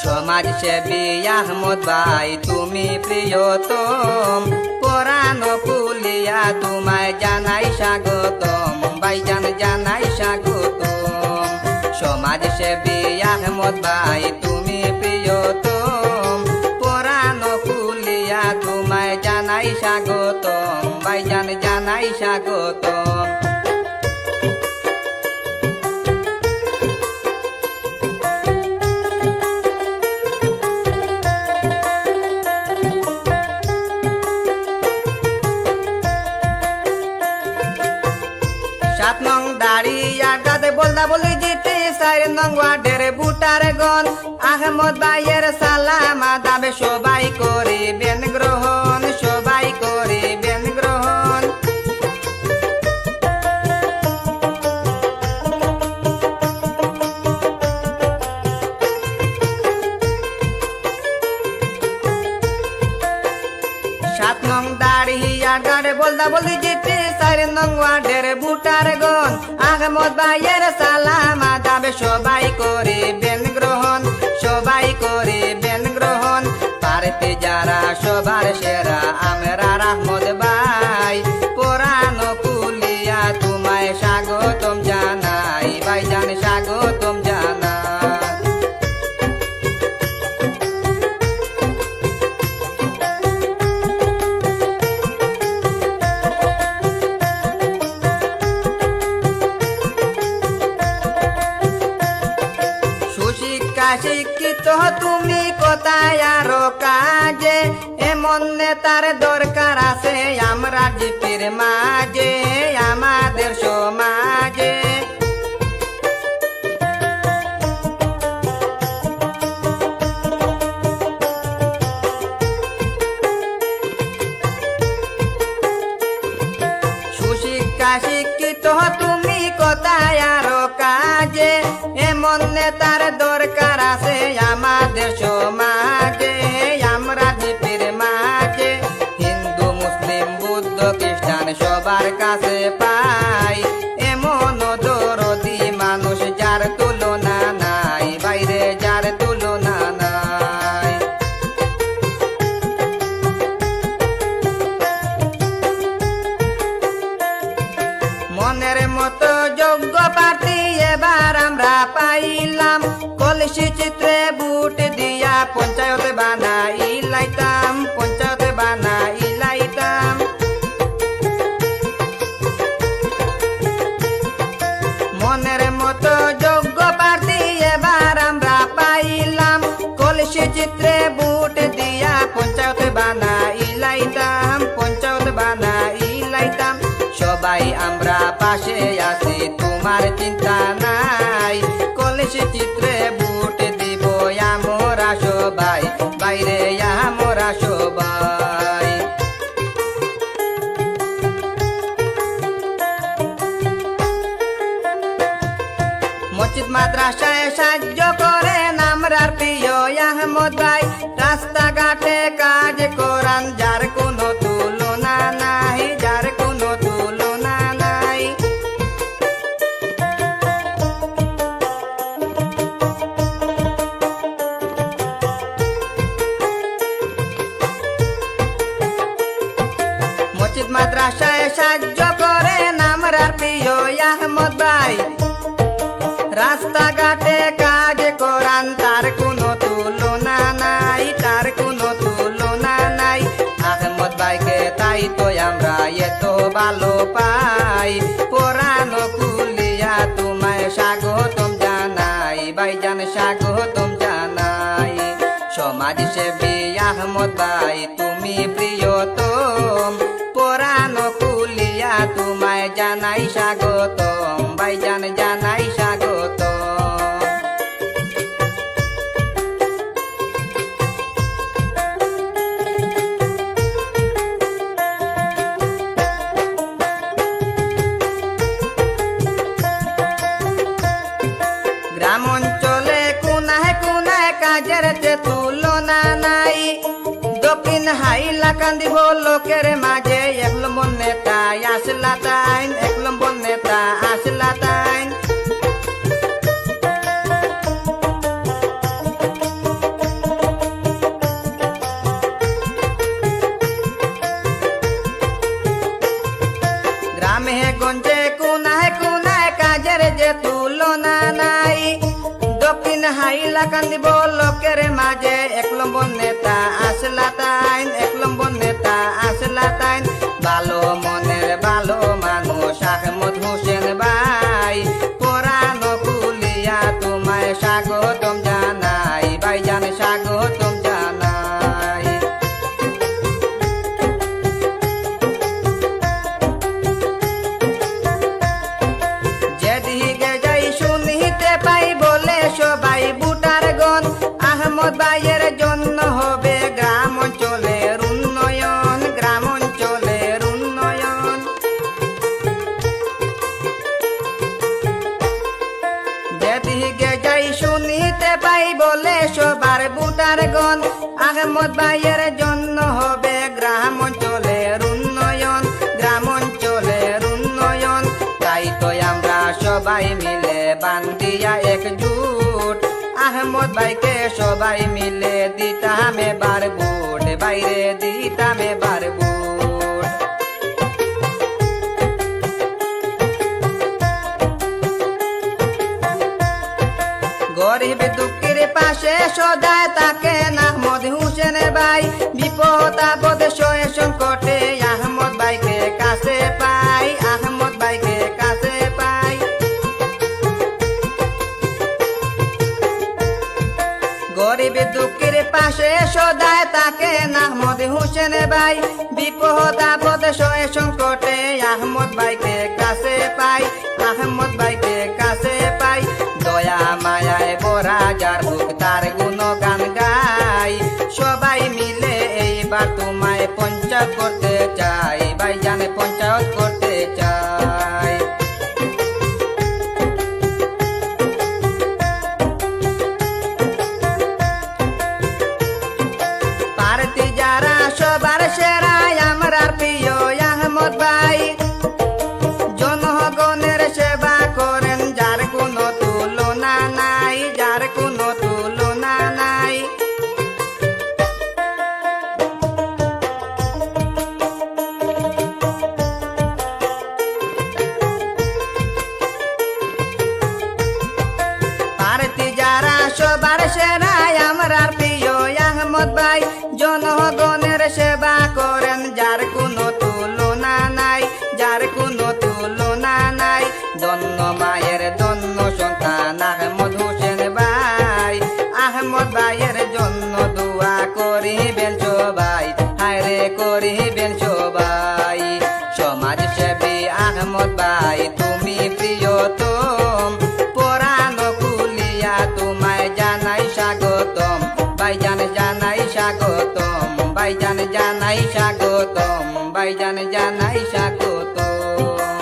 সমাজসেবী আহমদ ভাই তুমি প্রিয়তম, পরাণ কুলিয়া তোমায় জানাই স্বাগতম, ভাইজান জানাই স্বাগতম। সমাজসেবী আহমদ ভাই তুমি প্রিয়তম, পরাণ কুলিয়া তোমায় জানাই স্বাগতম, ভাইজান জানাই স্বাগতম। সাত নং দাঁড়িয়া গাদে বলদা বলি জিতে, 4 নং ওয়ার্ডের বুটার গন আহমদ ভাইয়ের সালাম আদাব সবাই করিবেন গ্রহণ, সবাই করিবেন গ্রহণ। সাত নং দাঁড়িয়া গাড়ে বলদা বলি জিতে, 4 নং ওয়ার্ডের বুটার গন আহমদ ভাইয়ের সালাম আদাব সবাই করিবেন গ্রহণ, সবাই করিবেন গ্রহণ। পারতে যারা সবার সেরা আমরা আহমদ ভাই, পরাণ কুলিয়া তোমায় স্বাগতম জানাই, ভাইজান স্বাগতম জানাই। শিক্ষিত তুমি কোথায় আরো কাজে, এমন নেতার দরকার আছে আমরা জিপির মাঝে, আমাদের সমাজে। সুশিক্ষা শিক্ষিত তুমি কোথায় আরো কাজে, এমন নেতার দরকার আছে আমাদের সমাজে, আমরা জিপির মাঝে। হিন্দু মুসলিম বৌদ্ধ খ্রিস্টান সবার কাছে পাই, এমন দরদি মানুষ যার তুলনা নাই, বাইরে যার তুলনা নাই। মনের মতো যোগ্য প্রার্থী এবার আমরা পাইলাম, কলসি চিত্রে বুট দিয়া পঞ্চায়েত বানাইলাইতাম, পঞ্চায়েত বানাইলাইতাম। মনের মতো যোগ্য প্রার্থী এবার আমরা পাইলাম, কলসি চিত্রে বুট দিয়া পঞ্চায়েত বানাইলাইতাম, পঞ্চায়েত বানাইলাইতাম। সবাই আমরা পাশে আছি তোমার চিন্তা নাই, কলসি চিত্রে বুট দিব আমরা সবাই, বাইরে আমরা সবাই। মসজিদ মাদ্রাসায় সাহায্য করেন আমরার প্রিয় আহমদ ভাই, রাস্তাঘাটে কাজ করান যার কোনো তুলনা নাই, যার কোনো তুলনা নাই। মসজিদ মাদ্রাসায় সাহায্য করেন আমরার প্রিয় আহমদ ভাই, রাস্তাঘাটে কাজ করান তার কোনো তুলনা নাই, তার কোনো তুলনা নাই। আহমদ ভাইকে তাই তো আমরা এত ভালো পাই, পরাণ কুলিয়া তোমায় স্বাগতম জানাই, ভাইজান স্বাগতম জানাই। সমাজসেবী আহমদ ভাই তুমি প্রিয়তম, পরাণ কুলিয়া তোমায় জানাই স্বাগতম, ভাইজান জানাই স্বাগতম। গ্রাম অঞ্চলে কোনায় কোনায় কাজের যে তুলনা নাই, দক্ষিণ হাইলাকান্দি লোকের মাঝে 1 নম্বর নেতা আসলা তাইন, 1 নম্বর নেতা আসলা তাইন। দক্ষিণ হাইলা কান্দিব লোকের মাঝে 1 নম্বর নেতা আসলা তাইন 1 নম্বর নেতা আসলা তাইন ভালো মনের ভালো মানুষ আহমদ হোসেন ভাই কোরআন খুলিয়া তোমায় স্বাগতম জানাই ভাইজান স্বাগতম জানাই। যেদিকে যাই শুনিতে পাই বলে সবাই ভোটার গণ আহমদ ভাইয়ের জন্য হবে গ্রাম অঞ্চলের উন্নয়ন গ্রাম অঞ্চলের উন্নয়ন। যেদিকে যাই শুনিতে পাই বলে সবার ভোটার গণ আহমদ ভাইয়ের জন্য হবে গ্রাম অঞ্চলের উন্নয়ন গ্রাম অঞ্চলের উন্নয়ন। তাই তো আমরা সবাই মিলে বান্দিয়া একজুট আহমদ ভাইকে সবাই মিলে দিতাম এবার ভোট বাইরে দিতাম এবার ভোট। গরিব দুঃখের পাশে সদায় তাকে আহমদ হোসেন ভাই বিপদ আপদ সয়ে সংকটে আহমদ ভাইকে কাছে পাই আহমদ ভাইকে কাছে পাই। গরিব দুঃখের পাশে সদায় তাকে আহমদ হোসেন ভাই বিপদ আপদ সয়ে সংকটে আহমদ ভাইকে কাছে পাই আহমদ ভাইকে কাছে পাই। দয়া মায়ায় ভরা যার বুক তার গুণগান গাই সবাই মিলে এইবার তোমায় পঞ্চায়েত করতে চাই ভাইজান পঞ্চায়েত করতে চাই। প্রার্থী যারা সবার সেরা আমার প্রিয় আহমদ ভাই জনগণের সেবা করেন যার কোনো তুলনা নাই যার কোনো তুলনা নাই। প্রার্থী যারা সবার সেরা আমার প্রিয় আহমদ ভাই জনগণের সেবা করেন যার কোনো তুলনা নাই যার কোনো তুলনা নাই। ধন্য মায়ের ধন্য সন্তান আহমদ হোসেন ভাই আহমদ ভাইয়ের জন্য দোয়া করিবেন সবাই হায়রে করিবেন সবাই। সমাজ সেবী আহমদ ভাই তুমি প্রিয়তম কোরআন খুলিয়া তোমায় জানাই স্বাগতম ভাইজান জানাই স্বাগতম ভাইজান জানাই স্বাগতম ভাইজান জানাই স্বাগতম।